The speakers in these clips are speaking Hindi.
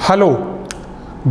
Hello,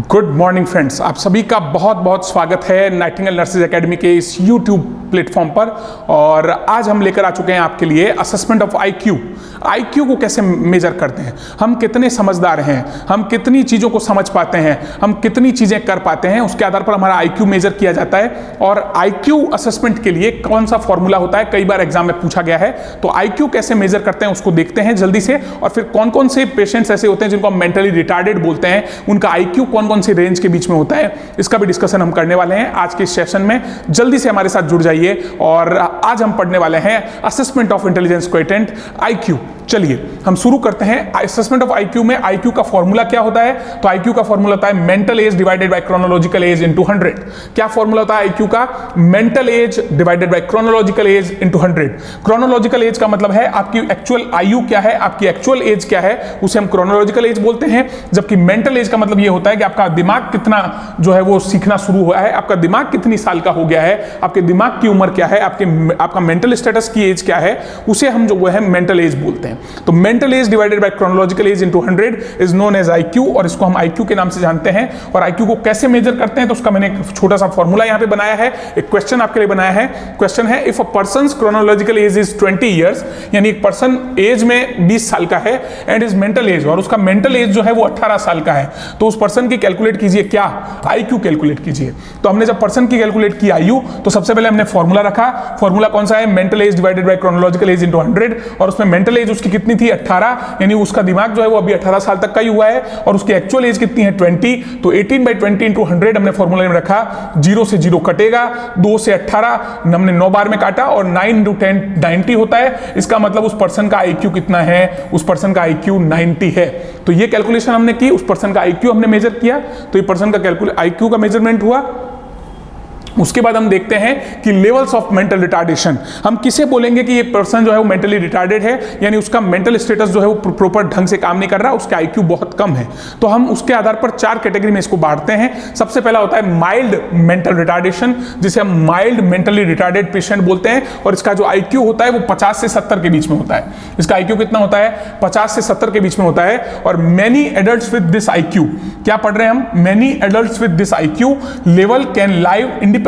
good morning friends. आप सभी का बहुत बहुत स्वागत है नाइटिंगेल नर्सेज एकेडमी के इस यूट्यूब प्लेटफॉर्म पर। और आज हम लेकर आ चुके हैं आपके लिए असेसमेंट ऑफ आईक्यू। आईक्यू को कैसे मेजर करते हैं, हम कितने समझदार हैं, हम कितनी चीज़ों को समझ पाते हैं, हम कितनी चीज़ें कर पाते हैं, उसके आधार पर हमारा आईक्यू मेजर किया जाता है। और आईक्यू असेसमेंट के लिए कौन सा फॉर्मूला होता है, कई बार एग्जाम में पूछा गया है। तो आईक्यू कैसे मेजर करते हैं उसको देखते हैं जल्दी से। और फिर कौन कौन से पेशेंट्स ऐसे होते हैं जिनको हम मेंटली रिटार्डेड बोलते हैं, उनका आईक्यू कौन कौन सी रेंज के बीच में होता है, इसका भी डिस्कशन हम करने वाले हैं आज के सेशन में। जल्दी से हमारे साथ जुड़ जाइए। और आज हम पढ़ने वाले हैं assessment of intelligence quotient IQ. चलिए हम शुरू करते हैं। असेसमेंट ऑफ आईक्यू में आईक्यू का फॉर्मूला क्या होता है? तो आईक्यू का फॉर्मूला होता है mental age divided by chronological age into 100। क्या फॉर्मूला होता है आईक्यू का? Mental age divided by chronological age into 100। Chronological age का मतलब है आपकी एक्चुअल आयु क्या है, आपकी एक्चुअल एज क्या है, उसे हम क्रोनोलॉजिकल एज बोलते हैं। जबकि मेंटल एज का मतलब ये होता है कि आपका दिमाग कितना जो है वो सीखना शुरू हुआ है, आपका दिमाग कितनी साल का हो गया है, आपके दिमाग की उम्र क्या है, आपका मेंटल स्टेटस की एज क्या है, उसे हम जो है मेंटल एज बोलते हैं। तो mental age divided by chronological age into 100 is known as IQ, और इसको हम आईक्यू के नाम से जानते हैं। और आईक्यू को कैसे मेजर करते हैं तो उसका मैंने एक छोटा सा फॉर्मूला यहां पे बनाया है, एक क्वेश्चन आपके लिए बनाया है। क्वेश्चन है, if a persons chronological age is 20 years, यानी एक पर्सन एज में 20 साल का है, एंड इज मेंटल एज, और उसका मेंटल एज जो है वो 18 साल का है, तो उस पर्सन की कैलकुलेट कीजिए क्या? आईक्यू कैलकुलेट कीजिए। तो हमने जब पर्सन की कैलकुलेट की आयु, तो सबसे पहले हमने फॉर्मूला रखा। फॉर्मूला कौन सा है? Mental age divided by chronological age into 100। और उसमें मेंटल एज उसकी कितनी थी? 18, यानी उसका दिमाग जो है वो अभी 18 साल तक का ही हुआ है, और उसकी एक्चुअल एज कितनी है? 20। तो 18/20 इंटू 100 हमने फॉर्मूला में रखा। 0 से 0 कटेगा, 2 से 18 हमने 9 बार में काटा, और 9 इंटू 10 90 होता है। इसका मतलब उस पर्सन का आईक्यू कितना है? उस पर्सन का आईक्यू 90 है। तो ये कैलकुलेशन हमने की, उस पर्सन का आईक्यू हमने मेजर किया, तो ये पर्सन का आईक्यू का मेजरमेंट हुआ। उसके बाद हम देखते हैं कि लेवल्स ऑफ मेंटल रिटार्डेशन। हम किसे बोलेंगे कि ये पर्सन जो है वो मेंटली रिटार्डेड है, यानी उसका मेंटल स्टेटस जो है वो प्रॉपर ढंग से काम नहीं कर रहा, उसका आईक्यू बहुत कम है। तो हम उसके आधार पर 4 कैटेगरी में इसको बांटते हैं। सबसे पहला होता है माइल्ड मेंटल रिटार्डेशन, जिसे हम माइल्ड मेंटली रिटार्डेड पेशेंट बोलते हैं। और इसका जो आईक्यू होता है वो 50 से 70 के बीच में होता है। इसका आईक्यू कितना होता है? 50 से 70 के बीच में होता है। और many adults with this IQ, क्या पढ़ रहे हैं हम? Many adults with this IQ level can live independently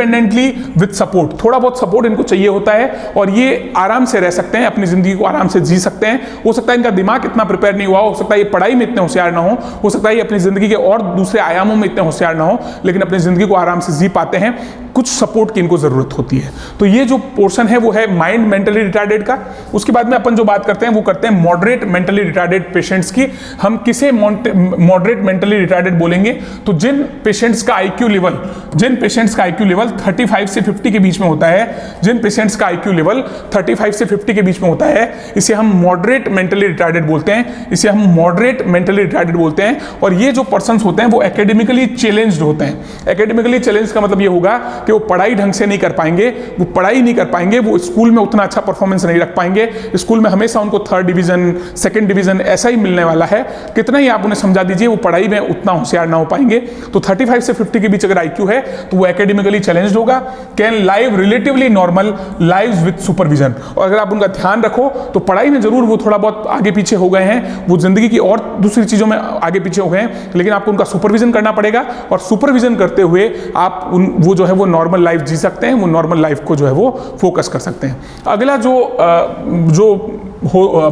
with support. थोड़ा बहुत सपोर्ट इनको चाहिए होता है, और ये आराम से रह सकते हैं, अपनी जिंदगी को आराम से जी सकते हैं। हो सकता है इनका दिमाग इतना प्रिपेयर नहीं हुआ, हो सकता है ये पढ़ाई में इतने होशियार ना हो सकता है ये अपनी जिंदगी के और दूसरे आयामों में इतने होशियार ना हो, लेकिन अपनी जिंदगी को आराम से जी पाते हैं। कुछ सपोर्ट की इनको जरूरत होती है। तो ये जो पोर्शन है वो है माइंड मेंटली रिटार्डेड का। उसके बाद में अपन जो बात करते हैं वो करते हैं मॉडरेट मेंटली रिटार्डेड पेशेंट्स की। हम किसे मॉडरेट मेंटली रिटार्डेड बोलेंगे? तो जिन पेशेंट्स का आईक्यू लेवल 35 से 50 के बीच में होता है, जिन पेशेंट्स का आईक्यू लेवल 35 से 50 के बीच में होता है, इसे हम मॉडरेट मेंटली रिटार्डेड बोलते हैं। इसे हम मॉडरेट मेंटली रिटार्डेड बोलते हैं। और ये जो पर्सन्स होते हैं वो एकेडमिकली चैलेंज्ड होते हैं। एकेडमिकली चैलेंज का मतलब ये होगा कि वो पढ़ाई ढंग से नहीं कर पाएंगे, वो स्कूल में उतना अच्छा परफॉर्मेंस नहीं रख पाएंगे। स्कूल में हमेशा उनको 3rd डिवीजन 2nd डिवीजन ऐसा ही मिलने वाला है। कितना ही आप उन्हें समझा दीजिए, वो पढ़ाई में उतना होशियार ना हो पाएंगे। तो 35 से 50 के बीच अगर आईक्यू है तो वो एकेडमिकली चैलेंज्ड होगा। Can live relatively normal lives with supervision. और अगर आप उनका ध्यान रखो तो पढ़ाई में जरूर वो थोड़ा बहुत आगे पीछे हो गए हैं, वो जिंदगी की और दूसरी चीजों में आगे पीछे हो गए हैं, लेकिन आपको उनका सुपरविजन करना पड़ेगा। और सुपरविजन करते हुए आप वो जो है वो नॉर्मल लाइफ जी सकते हैं, वो नॉर्मल लाइफ को जो है वो फोकस कर सकते हैं। अगला जो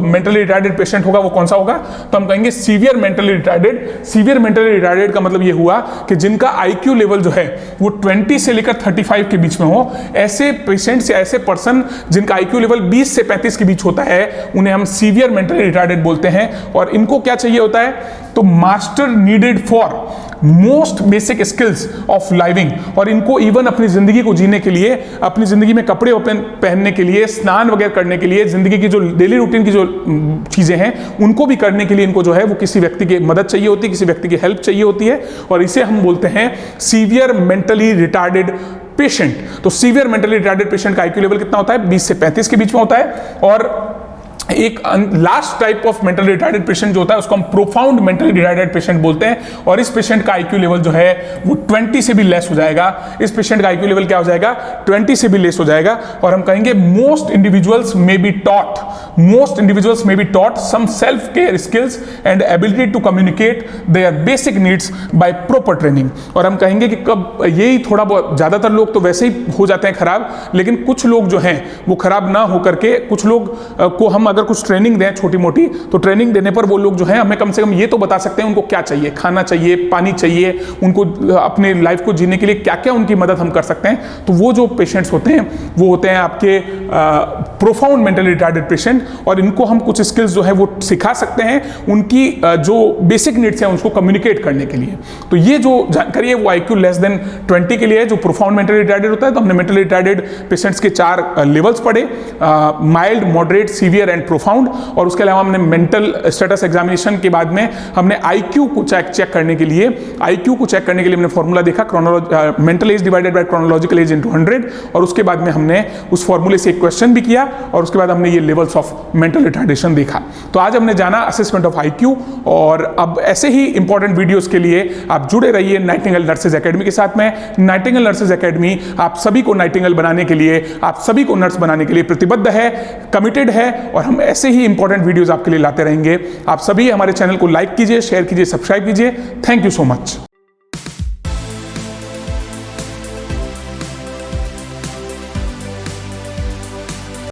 मेंटली रिटार्डेड पेशेंट होगा वो कौन सा होगा? तो हम कहेंगे severe mentally retarded. Severe mentally retarded का मतलब ये हुआ कि जिनका आईक्यू लेवल जो है वो 20 से लेकर 35 के बीच में हो। ऐसे पेशेंट्स या ऐसे पर्सन जिनका आईक्यू लेवल 20 से 35 के बीच होता है, उन्हें हम सीवियर मेंटली रिटार्डेड बोलते हैं। और इनको क्या चाहिए होता है? तो master needed for most basic skills of living. और इनको इवन अपनी जिंदगी को जीने के लिए, अपनी जिंदगी में कपड़े पहनने के लिए, स्नान वगैरह करने के लिए, जिंदगी की जो डेली रूटीन की जो चीजें हैं उनको भी करने के लिए इनको जो है वो किसी व्यक्ति की मदद चाहिए होती है, किसी व्यक्ति की हेल्प चाहिए होती है। और इसे हम बोलते हैं सीवियर मेंटली रिटार्डेड पेशेंट। तो सीवियर मेंटली रिटार्डेड पेशेंट का आईक्यू लेवल कितना होता है? 20 से 35 के बीच में होता है। और एक last type of mental retarded patient जो होता है उसको हम प्रोफाउंड मेंटली रिटार्डेड पेशेंट बोलते हैं, और इस पेशेंट का आईक्यू लेवल जो है वो 20 से भी लेस हो जाएगा। इस पेशेंट का आईक्यू लेवल क्या हो जाएगा, 20 से भी लेस हो जाएगा। और हम कहेंगे most individuals may be taught some self care skills and ability to communicate their basic needs by proper training. और हम कहेंगे कि कब यही थोड़ा बहुत, ज्यादातर लोग तो वैसे ही हो जाते हैं खराब, लेकिन कुछ लोग जो हैं वो खराब ना हो करके, कुछ लोग को हम अगर कुछ ट्रेनिंग दें छोटी मोटी, तो ट्रेनिंग देने पर वो लोग जो हैं हमें कम से कम ये तो बता सकते हैं उनको क्या चाहिए, खाना चाहिए, पानी चाहिए, उनको अपने लाइफ को जीने के लिए क्या क्या उनकी मदद हम कर सकते हैं। तो वो जो पेशेंट्स होते हैं वो होते हैं आपके प्रोफाउंड मेंटली रिटार्डेड पेशेंट, और इनको हम कुछ स्किल्स जो है वो सिखा सकते हैं उनकी जो बेसिक नीड्स हैं उसको कम्युनिकेट करने के लिए। तो ये जो जानकारी है वो IQ लेस देन 20 के लिए है, जो प्रोफाउंड मेंटली रिटार्डेड होता है। तो हमने मेंटली रिटार्डेड पेशेंट्स के 4 लेवल्स पढ़े, mild, moderate, severe and profound. और उसके अलावा हमने मेंटल स्टेटस एग्जामिनेशन के बाद में हमने IQ को चेक करने के लिए हमने फॉर्मूला देखा, mental age divided by chronological age into 100, और उसके बाद में हमने उस फॉर्मूले से एक क्वेश्चन भी किया, और उसके बाद हमने ये लेवल्स ऑफ मेंटल रिटार्डेशन देखा। तो आज हमने जाना असेसमेंट ऑफ IQ, और अब ऐसे ही इंपॉर्टेंट वीडियोस के लिए आप जुड़े रहिए नाइटिंगेल नर्सेज एकेडमी के साथ में। नाइटिंगेल नर्सेज एकेडमी आप सभी को नाइटिंगेल बनाने के लिए, आप सभी को नर्स बनाने के लिए प्रतिबद्ध है, कमिटेड है, और हम ऐसे ही इंपॉर्टेंट वीडियोस आपके लिए लाते रहेंगे। आप सभी हमारे चैनल को लाइक कीजिए, शेयर कीजिए, सब्सक्राइब कीजिए। Thank you so much.